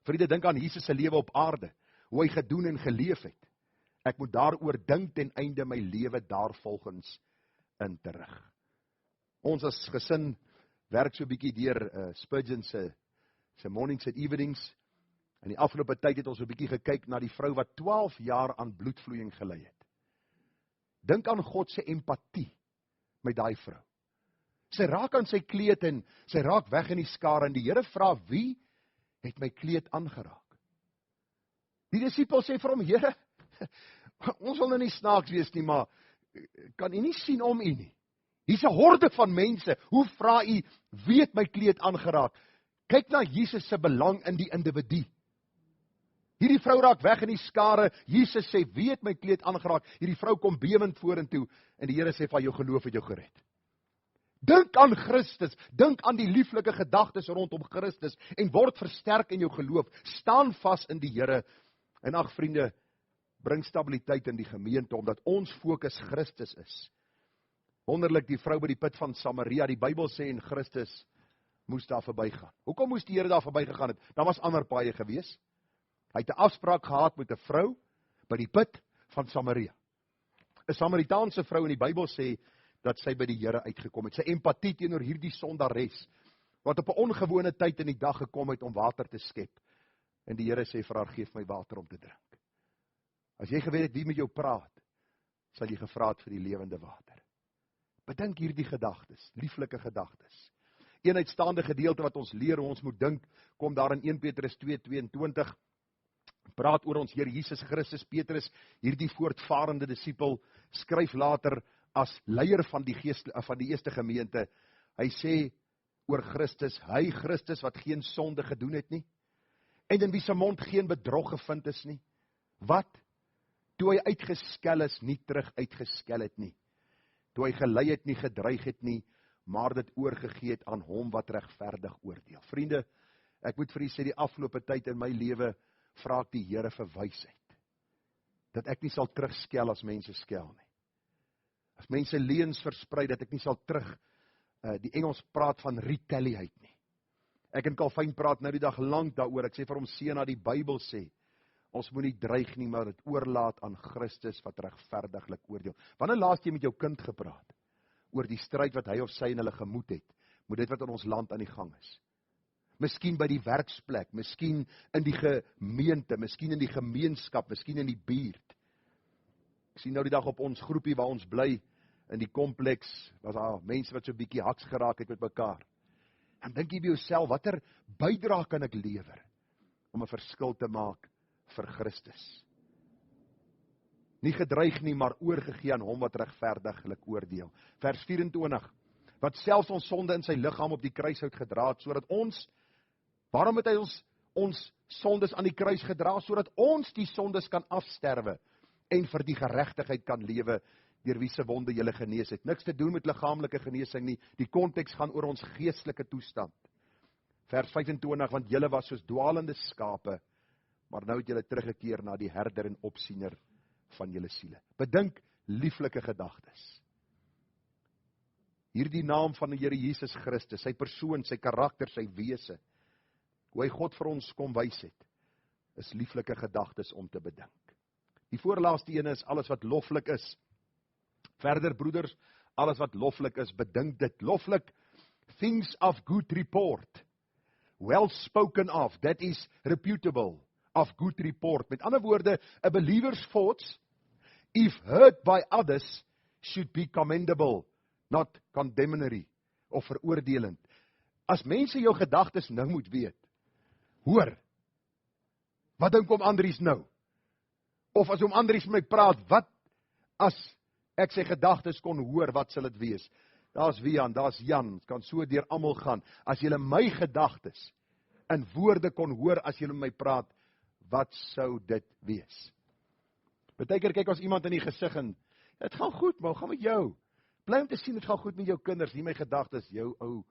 Vriende, dink aan Jesus se lewe op aarde, hoe hy gedoen en geleef het. Ek moet daaroor dink ten einde my lewe daarvolgens in te rig. Ons as gesin werk so 'n bietjie deur Spurgeon se mornings and evenings. In die afgelope tyd het ons 'n bietjie gekyk na die vrou wat 12 jaar aan bloedvloeiing gelei het. Dink aan God se empatie met daai vrou. Sy raak aan sy kleed en sy raak weg in die skare en die Here vra, wie het my kleed aangeraak? Die disipels sê vir hom, Here, ons wil nou nie snaaks wees nie, maar kan u nie sien om u nie? Hier's 'n horde van mense, hoe vra u, wie het my kleed aangeraak? Kyk na Jesus se belang in die individu. Hierdie vrou raak weg in die skare, Jesus sê, wie het my kleed aangeraak? Hierdie vrou kom bewend vorentoe, en die Here sê, van jou geloof het jou gered. Dink aan Christus, dink aan die lieflike gedagtes rondom Christus, en word versterk in jou geloof, staan vas in die Here, en ag vriende, bring stabiliteit in die gemeente, omdat ons fokus Christus is. Wonderlik, die vrou by die put van Samaria, die Bybel sê, en Christus moes daar verbygaan. Hoekom moes die Here daar verbygegaan het? Daar was ander paaie gewees. Hy het 'n afspraak gehad met 'n vrou by die put van Samaria. 'n Samaritaanse vrou in die Bybel sê dat sy by die Here uitgekom het. Sy empatie teenoor hierdie sondares wat op 'n ongewone tyd in die dag gekom het om water te skep. En die Here sê vir haar, geef my water om te drink. As jy geweet het wie met jou praat, sal jy gevra het vir die lewende water. Bedink hierdie gedagtes, lieflike gedagtes. Een uitstaande gedeelte wat ons leer hoe ons moet dink, kom daar in 1 Petrus 2:22. Praat oor ons Here Jesus Christus. Petrus, hierdie voortvarende disipel, skryf later as leier van die eerste gemeente. Hy sê oor Christus, hy Christus wat geen sonde gedoen het nie, en in wie se mond geen bedrog gevind is nie. Wat? Toe hy uitgeskel is, nie terug uitgeskel het nie. Toe hy gelei het, nie gedreig het nie, maar dit oorgegee het aan hom wat regverdig oordeel. Vriende, ek moet vir u sê, die afgelope tyd in my lewe vra ek die Here vir wysheid, dat ek nie sal terugskel as mense skel nie. As mense leuns versprei, dat ek nie sal die Engels praat van retaliate nie. Ek en Calvin praat nou die dag lank daaroor, ek sê vir hom, Sena, die Bybel sê, ons moet nie dreig nie, maar dit oorlaat aan Christus wat regverdiglik oordeel. Wanneer laas jy met jou kind gepraat oor die stryd wat hy of sy in hulle gemoed het, met dit wat in ons land aan die gang is? Miskien by die werksplek, miskien in die gemeente, miskien in die gemeenskap, miskien in die buurt. Ek sien nou die dag op ons groepie waar ons bly, in die kompleks, was daar mense wat so 'n bietjie haks geraak het met mekaar. Dan dink jy by jouself, watter bydrae kan ek lewer om 'n verskil te maak vir Christus? Nie gedreig nie, maar oorgegee aan hom wat regverdiglik oordeel. Vers 24, wat selfs ons sonde in sy liggaam op die kruishout gedra het, sodat ons, waarom het hy ons sondes aan die kruis gedra? Sodat ons die sondes kan afsterwe en vir die geregtigheid kan lewe, deur wie se wonde julle genees het. Niks te doen met liggaamlike genesing nie, die konteks gaan oor ons geestelike toestand. Vers 25, want julle was soos dwaalende skape, maar nou het julle teruggekeer na die herder en opsiener van julle siele. Bedink lieflike gedagtes. Hierdie naam van die Here Jesus Christus, sy persoon, sy karakter, sy wese, hoe hy God vir ons kom wys het, is lieflike gedagtes om te bedink. Die voorlaaste ene is alles wat loflik is. Verder, broeders, alles wat loflik is, bedink dit. Loflik, things of good report, well spoken of, that is reputable, of good report. Met ander woorde, a believer's thoughts, if heard by others, should be commendable, not condemnatory, of veroordelend. As mense jou gedagtes nou moet weet, hoor, wat dink om Andries nou? Of as om Andries met my praat, wat as ek sy gedagtes kon hoor, wat sal dit wees? Daar's Wian, daar's Jan, het kan so deur almal gaan. As julle my gedagtes in woorde kon hoor, as julle met my praat, wat sou dit wees? Partykeer kyk ons iemand in die gesig en, het gaan goed, maar gaan met jou. Bly om te sien, het gaan goed met jou kinders, nie my gedagtes, jou ou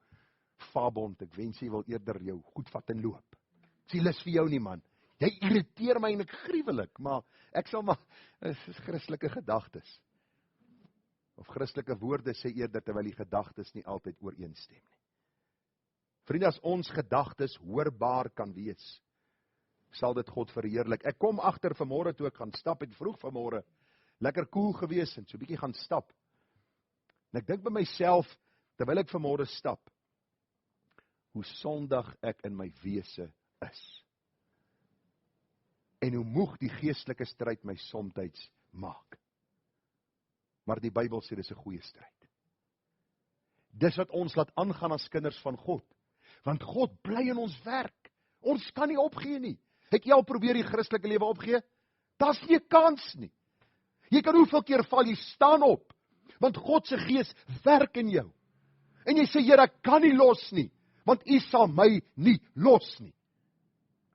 vabond, ek wens jy wil eerder jou goed vat en loop. Ek sê lus vir jou nie, man. Jy irriteer my en ek gruwelik, maar ek sal maar, is Christelike gedagtes. Of Christelike woorde sê eerder, terwyl die gedagtes nie altyd ooreenstem nie. Vriende, as ons gedagtes hoorbaar kan wees, sal dit God verheerlik. Ek kom agter vanmôre toe ek gaan stap, het vroeg vanmôre, lekker koel gewees en so 'n bietjie gaan stap. En ek dink by myself, terwyl ek vanmôre stap, hoe sondig ek in my wese is. En hoe moeg die geestelike stryd my somtyds maak. Maar die Bybel sê dis 'n goeie stryd. Dis wat ons laat aangaan as kinders van God. Want God bly in ons werk. Ons kan nie opgee nie. Het jy al probeer die Christelike lewe opgee? Daar's nie 'n kans nie. Jy kan hoeveel keer val, jy staan op. Want God se gees werk in jou. En jy sê, Here, ek kan nie los nie. Want U sal my nie los nie.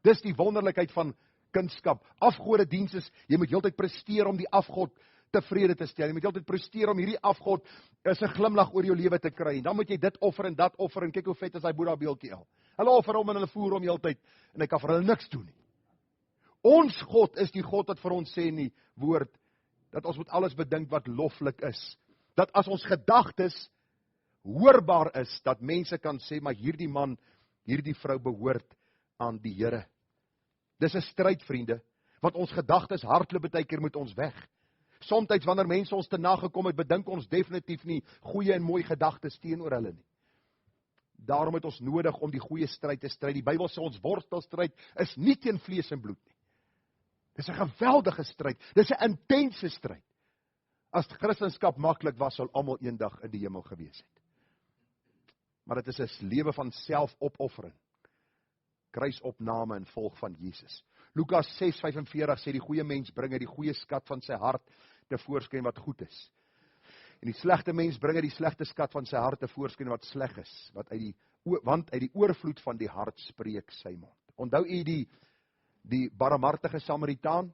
Dis die wonderlikheid van kindskap. Afgodediens is, jy moet heeltyd presteer om die afgod tevrede te stel. Jy moet heeltyd presteer om hierdie afgod is 'n glimlag oor jou lewe te kry. En dan moet jy dit offer en dat offer en kyk hoe vet is daai Boeddha beeldjie al. Hulle offer hom en hulle voer hom heeltyd en hy kan vir hulle niks doen nie. Ons God is die God wat vir ons sê in die woord dat ons moet alles bedink wat loflik is. Dat as ons gedagtes hoorbaar is, dat mense kan sê, maar hierdie man, hierdie vrou behoort aan die Here. Dis 'n stryd, vriende, want ons gedagtes hardloop baie keer met ons weg. Somstyds wanneer mense ons te nagekom het, bedink ons definitief nie goeie en mooi gedagtes teenoor hulle nie. Daarom het ons nodig om die goeie stryd te stry. Die Bybel sê ons worstelstryd is nie teen vlees en bloed nie. Dis 'n geweldige stryd. Dis 'n intense stryd. As Christendom maklik was, sal almal eendag in die hemel gewees het. Maar dit is 'n lewe van selfopoffering. Kruisopname en volg van Jesus. Lukas 6:45 sê die goeie mens bring uit die goeie skat van sy hart tevoorskyn wat goed is. En die slegte mens bring uit die slegte skat van sy hart tevoorskyn wat sleg is, want uit die oorvloed van die hart spreek sy mond. Onthou u die barmhartige Samaritaan?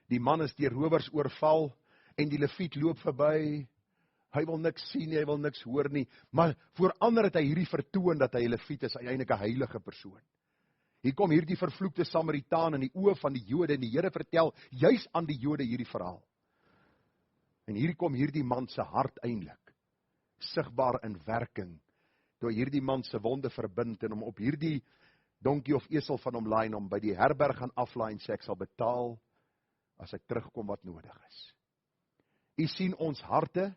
Die man is deur rowers oorval en die leviet loop verby. Hy wil niks sien nie, hy wil niks hoor nie, maar voor ander het hy hierdie vertoon dat hy 'n Lewiet is, eintlik 'n heilige persoon. Hier kom hierdie vervloekte Samaritaan in die oë van die Jode en die Here vertel juis aan die Jode hierdie verhaal. En hier kom hierdie man se hart eintlik sigbaar in werking, toe hierdie man se wonde verbind en hom op hierdie donkie of esel van hom laai en hom by die herberg gaan aflaai en sê ek sal betaal as ek terugkom wat nodig is. U sien ons harte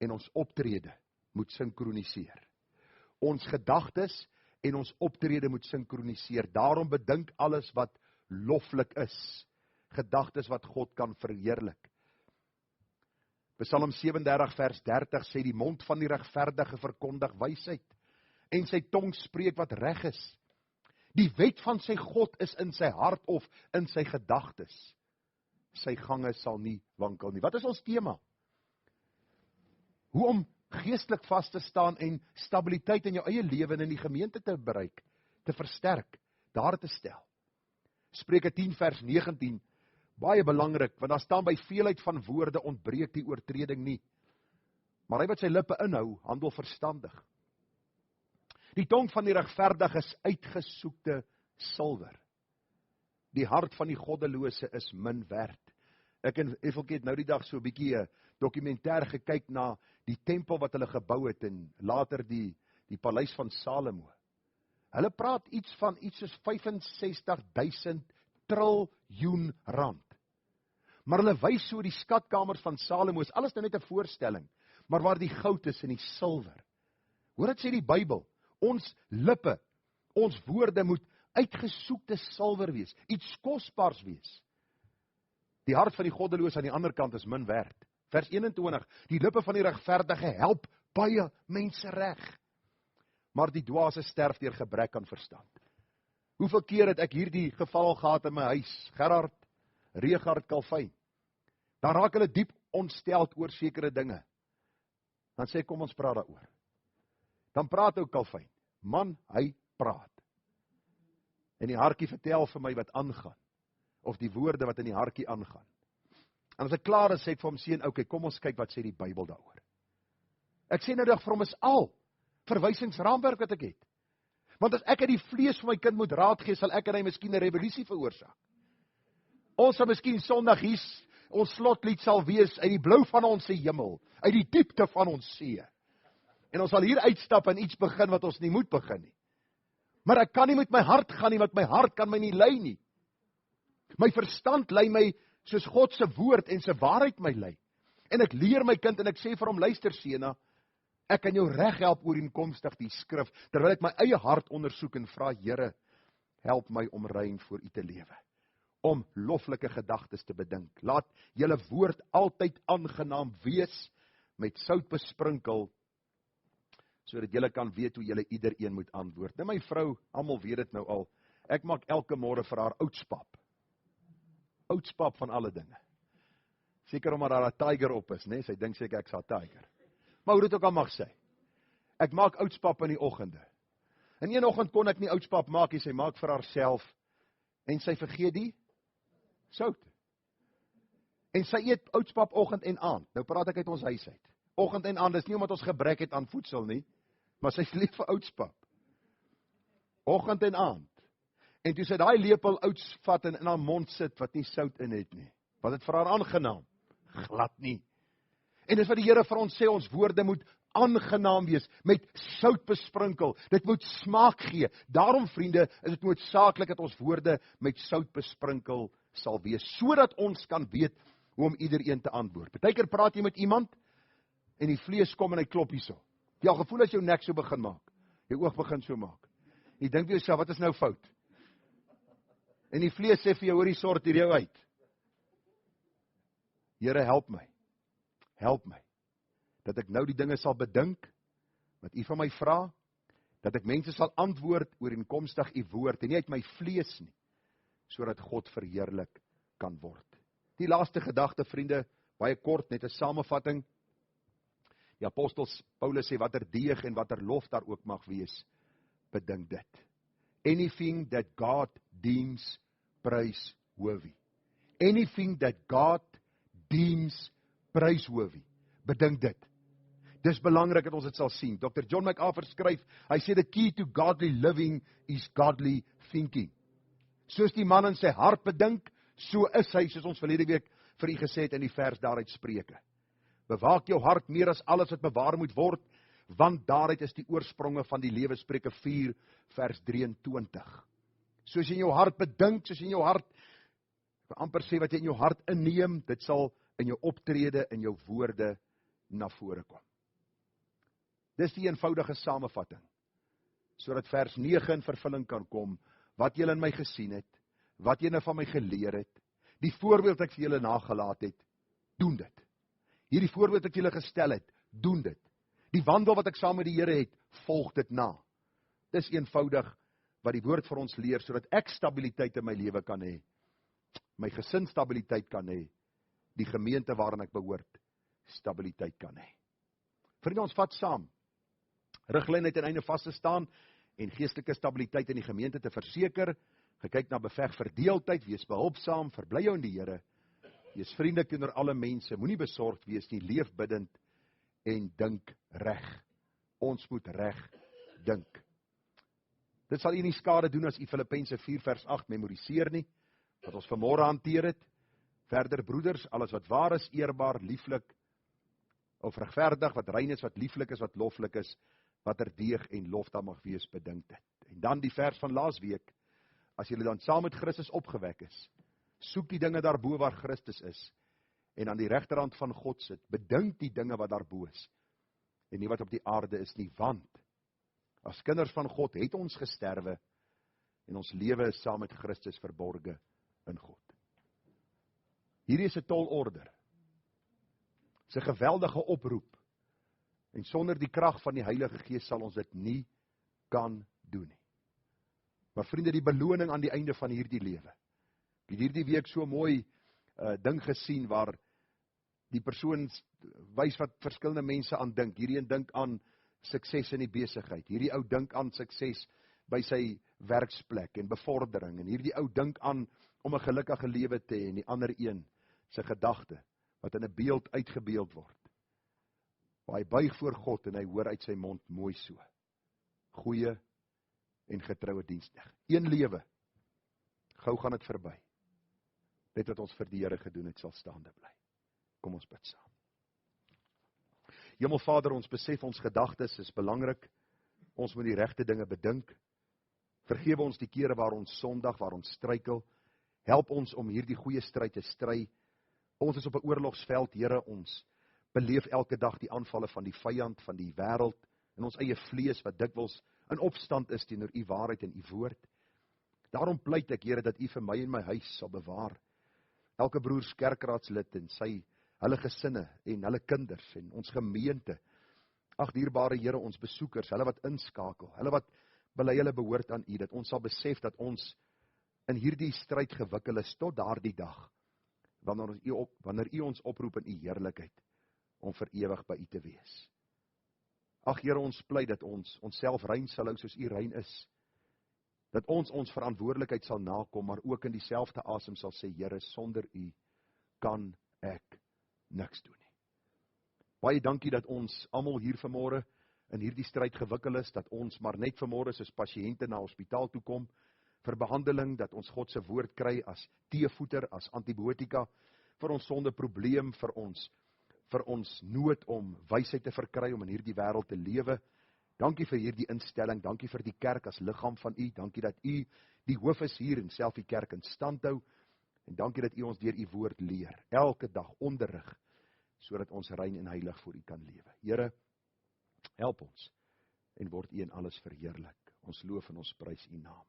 en ons optrede moet sinkroniseer. Ons gedagtes en ons optrede moet sinkroniseer. Daarom bedink alles wat loflik is. Gedagtes wat God kan verheerlik. Psalm 37 vers 30 sê die mond van die regverdige verkondig wysheid en sy tong spreek wat reg is. Die wet van sy God is in sy hart of in sy gedagtes. Sy gange sal nie wankel nie. Wat is ons tema? Hoe om geestelik vas te staan en stabiliteit in jou eie lewe en in die gemeente te bereik, te versterk, daar te stel. Spreuke 10 vers 19, baie belangrik, want daar staan by veelheid van woorde ontbreek die oortreding nie. Maar hy wat sy lippe inhou, handel verstandig. Die tong van die regverdige is uitgesoekte silwer. Die hart van die goddelose is min werd. Ek en Evelkie het nou die dag so 'n bietjie 'n dokumentêr gekyk na die tempel wat hulle gebou het en later die paleis van Salomo. Hulle praat iets soos 65.000 triljoen rand. Maar hulle wys so die skatkamers van Salomo, is alles nou net 'n voorstelling, maar waar die goud is en die silwer. Hoor wat sê die Bybel? Ons lippe, ons woorde moet uitgesoekte silwer wees, iets kosbaars wees. Die hart van die goddelose aan die ander kant is min werd. Vers 21, die lippe van die regverdige help baie mense reg. Maar die dwaase sterf deur gebrek aan verstand. Hoeveel keer het ek hierdie geval gehad in my huis, Gerard, Regard, Kalfyn. Dan raak hulle diep ontsteld oor sekere dinge. Dan sê kom ons praat daaroor. Dan praat ou Kalfyn. Man, hy praat. En die hartjie vertel vir my wat aangaan. Of die woorde wat in die hartjie aangaan. En as ek klaar is, sê ek vir hom, seun, okay, kom ons kyk wat sê die Bybel daaroor. Ek sê nou dag vir hom is al verwysingsraamwerk wat ek het. Want as ek uit die vlees van my kind moet raad gee, sal ek en hy miskien 'n revolusie veroorsaak. Ons sal miskien Sondag hier, ons slotlied sal wees uit die blou van ons hemel, uit die diepte van ons see. En ons sal hier uitstap en iets begin wat ons nie moet begin nie. Maar ek kan nie met my hart gaan nie, want my hart kan my nie lei nie. My verstand lei my soos God se woord en sy waarheid my lei. En ek leer my kind en ek sê vir hom, luister Sena, ek kan jou reg help ooreenkomstig die skrif, terwyl ek my eie hart ondersoek en vra, Here, help my om rein voor U te lewe. Om loflike gedagtes te bedink. Laat julle woord altyd aangenaam wees, met sout besprinkel, sodat julle kan weet hoe julle iedereen moet antwoord. Nou my vrou, almal weet dit nou al, ek maak elke môre vir haar oudspap. Oudspap van alle dinge. Seker omdat daar 'n tiger op is, né? Sy dink seker ek's haar tiger. Maar hoe dit ook al mag sê. Ek maak oudspap in die oggende. En een oggend kon ek nie oudspap maak nie, sy maak vir haarself en sy vergeet die sout. En sy eet oudspap oggend en aand. Nou praat ek uit ons huis uit. Oggend en aand, dis nie omdat ons gebrek het aan voedsel nie, maar sy lief vir oudspap. Oggend en aand. En toe sy daai lepel ouds vat en in haar mond sit wat nie sout in het nie. Was dit vir haar aangenaam? Glad nie. En dis wat die Here vir ons sê, ons woorde moet aangenaam wees, met sout besprinkel. Dit moet smaak gee. Daarom, vriende, is dit noodsaaklik dat ons woorde met sout besprinkel sal wees, sodat ons kan weet hoe om iedereen te antwoord. Partykeer praat jy met iemand en die vlees kom en hy klop hierso. Jy al gevoel as jou nek so begin maak. Jou oog begin so maak. Jy dink vir jouself, wat is nou fout? En die vlees sê vir jou, hoor, sort hier jou uit. Here, help my. Help my. Dat ek nou die dinge sal bedink, wat U van my vra, dat ek mense sal antwoord ooreenkomstig U woord, en nie uit my vlees nie, sodat God verheerlik kan word. Die laaste gedagte, vriende, baie kort, net 'n samevatting. Die apostel Paulus sê, watter deeg en watter lof daar ook mag wees, bedink dit. Anything that God deems praiseworthy. Anything that God deems praiseworthy. Bedink dit. Dis belangrik dat ons dit sal sien. Dr. John MacArthur skryf, hy sê the key to godly living is godly thinking. Soos die man in sy hart bedink, so is hy, soos ons verlede week vir u gesê het in die vers daaruit Spreuke. Bewaak jou hart meer as alles wat bewaar moet word, want daaruit is die oorspronge van die lewe, Spreuke 4 vers 23. Soos jy in jou hart bedink, soos jy in jou hart, ek wil amper sê wat jy in jou hart inneem, dit sal in jou optrede, in jou woorde na vore kom. Dis die eenvoudige samevatting, sodat vers 9 in vervulling kan kom, wat julle in my gesien het, wat julle van my geleer het, die voorbeeld ek vir julle nagelaat het, doen dit. Hierdie voorbeeld ek julle gestel het, doen dit. Die wandel wat ek saam met die Here het, volg dit na. Dis eenvoudig wat die woord vir ons leer, sodat ek stabiliteit in my lewe kan hê, my gesin stabiliteit kan hê, die gemeente waarin ek behoort, stabiliteit kan hê. Vriende, ons vat saam, riglyn het aan einde vas te staan, en geestelike stabiliteit in die gemeente te verseker, gekyk na beveg verdeeldheid, wees behulpsaam, verbly jou in die Here, wees vriendelik teenoor alle mense, moenie besorgd wees nie, leef bidend, en dink reg. Ons moet reg dink. Dit sal u nie skade doen as u Filippense 4 vers 8 memoriseer nie, wat ons vanmôre hanteer het. Verder broeders, alles wat waar is, eerbaar, lieflik, of regverdig, wat rein is, wat lieflik is, wat loflik is, wat deeg en lof daar mag wees, bedink dit. En dan die vers van laasweek, as julle dan saam met Christus opgewek is, soek die dinge daarbo waar Christus is, en aan die regterhand van God sit, bedink die dinge wat daarbo is, en nie wat op die aarde is nie, want, as kinders van God het ons gesterwe, en ons lewe is saam met Christus verborge in God. Hierdie is 'n tolorder, is 'n geweldige oproep, en sonder die krag van die Heilige Gees sal ons dit nie kan doen nie. Maar vriende, die beloning aan die einde van hierdie lewe. Ek het hierdie week so mooi ding gesien waar die persoon wys wat verskillende mense aan dink. Hierdie een dink aan sukses in die besigheid. Hierdie ou dink aan sukses by sy werksplek en bevordering. En hierdie ou dink aan om 'n gelukkige lewe te hê, en die ander een sy gedagte wat in 'n beeld uitgebeeld word. Waar hy buig voor God en hy hoor uit sy mond mooi so. Goeie en getroue diensknegt. Een lewe. Gou gaan dit verby. Dit wat ons vir die Here gedoen het, sal staande bly. Kom ons bid saam. Hemelvader, ons besef ons gedagtes is belangrik. Ons moet die regte dinge bedink. Vergewe ons die kere waar ons sondig, waar ons struikel. Help ons om hierdie goeie stryd te stry. Ons is op 'n oorlogsveld, Here, ons beleef elke dag die aanvalle van die vyand, van die wêreld, en ons eie vlees wat dikwels in opstand is teenoor u waarheid en u woord. Daarom pleit ek, Here, dat u vir my en my huis sal bewaar. Elke broers kerkraadslid en hulle gesinne en hulle kinders en ons gemeente. Ag dierbare Here, ons besoekers, hulle wat inskakel, hulle wat bely hulle behoort aan u, dat ons sal besef dat ons in hierdie stryd gewikkel is tot daardie dag, wanneer u ons oproep in u heerlikheid, om vir ewig by u te wees. Ag Here, ons pleit dat ons onsself rein sal hou soos u rein is, dat ons verantwoordelikheid sal nakom, maar ook in dieselfde asem sal sê, Here, sonder u kan ek niks doen nie. Baie dankie dat ons almal hier vanmôre in hierdie stryd gewikkel is, dat ons maar net vanmôre soos pasiënte na hospitaal toe kom, vir behandeling, dat ons God se woord kry as teevoeter, as antibiotika, vir ons sonde probleem, vir ons nood om wysheid te verkry, om in hierdie wêreld te lewe. Dankie vir hierdie instelling, dankie vir die kerk as liggaam van u, dankie dat u die hoof is hier en self die kerk in stand hou, en dankie dat u ons deur u woord leer, elke dag onderrig, sodat ons rein en heilig voor u kan lewe. Here, help ons, en word u in alles verheerlik. Ons loof en ons prys u naam.